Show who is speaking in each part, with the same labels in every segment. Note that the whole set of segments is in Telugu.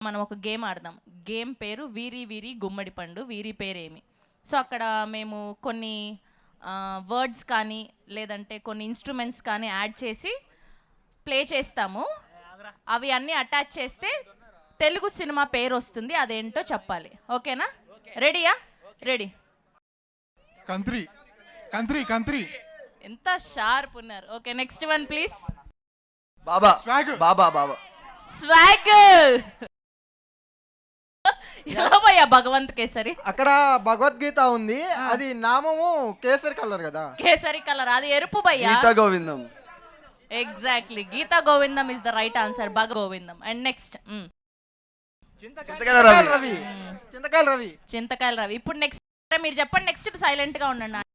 Speaker 1: మనం ఒక గేమ్ ఆడదాం. గేమ్ పేరు వీరి వీరి గుమ్మడి పండు. వీరి పేరేమి? సో అక్కడ మేము కొన్ని వర్డ్స్ కానీ లేదంటే కొన్ని ఇన్స్ట్రుమెంట్స్ కానీ యాడ్ చేసి ప్లే చేస్తాము. అవి అన్నీ అటాచ్ చేస్తే తెలుగు సినిమా పేరు వస్తుంది. అదేంటో చెప్పాలి. ఓకేనా? రెడీయా? రెడీ.
Speaker 2: కంత్రి కంత్రి కంత్రి
Speaker 1: ఎంత షార్ప్ ఉన్నారు. Okay, next one please.
Speaker 3: Baba
Speaker 2: swag
Speaker 3: Baba Baba
Speaker 1: swag. ఎలా భయ్యా భగవంత్ కేసరి?
Speaker 3: అక్కడ భగవద్గీత ఉంది, అది నామము కేసరి కలర్ కదా.
Speaker 1: కేసరి కలర్, అది ఎరుపు భయ్యా.
Speaker 3: Geetha Govindam.
Speaker 1: Exactly, Geetha Govindam is the right answer. భగ గోవిందం. And next
Speaker 3: Chintakayala Ravi. చింతకాయల రవి.
Speaker 1: చింతకాయల రవి. ఇప్పుడు నెక్స్ట్ మీరు చెప్పండి. నెక్స్ట్ సైలెంట్ గా ఉండండి.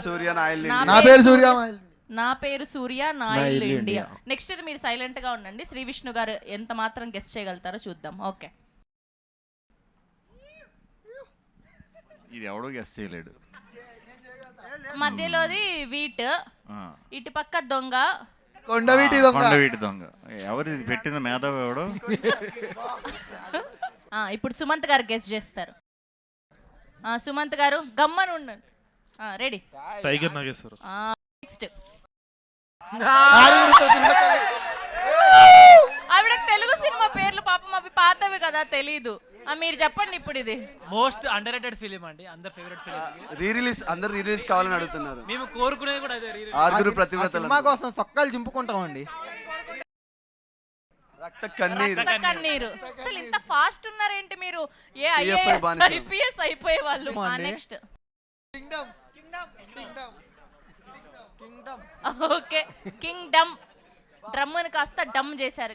Speaker 3: సూర్య నాయల్.
Speaker 1: నా పేరు సూర్య.
Speaker 3: నాయల్.
Speaker 1: నా పేరు సూర్య, నా ఇల్లు ఇండియా. నెక్స్ట్ ఇది మీరు సైలెంట్ గా ఉండండి. శ్రీ విష్ణు గారు ఎంత మాత్రం గెస్ట్ చేయగలుగుతారో చూద్దాం. ఓకే.
Speaker 4: ఇది ఎవడో గెస్ట్ చేయలేడు.
Speaker 1: మధ్యలోది వీట్, ఇటు పక్క దొంగ,
Speaker 3: కొండవీటి దొంగ.
Speaker 4: కొండవీటి దొంగ. ఎవరు ఇది పెట్టిన మేధావి ఎవడు?
Speaker 1: ఇప్పుడు సుమంత్ గారు గెస్ట్ చేస్తారు. సుమంత్ గారు గమ్మని ఉండండి. రెడీ.
Speaker 5: టైగర్ నాగేశ్వర.
Speaker 1: నెక్స్ట్ ఆవిడకి తెలుగు సినిమా పేర్లు పాపం అవి పాతవి కదా, తెలీదు. మీరు చెప్పండి ఇప్పుడు. ఇది
Speaker 6: మోస్ట్ అండర్ రేటెడ్ ఫిలిం అండి, అందరు ఫేవరెట్ ఫిలిం.
Speaker 3: రీరిలీజ్, అందరు రీరిలీజ్ కావాలని అడుగుతున్నారు.
Speaker 6: మేము కోరుకునేది కూడా అదే.
Speaker 3: ఆరుగురు ప్రతిభటన సినిమా కోసం సొక్కాలు చింపుకుంటామండి. రక్త
Speaker 1: కన్నీరు. అసలు ఇంత ఫాస్ట్ ఉన్నారేంటి మీరు? ఏ ఐపీఎస్ అయిపోయే వాళ్ళు. Next okay, Kingdom. డ్రమ్ కాస్త డమ్ చేశారు.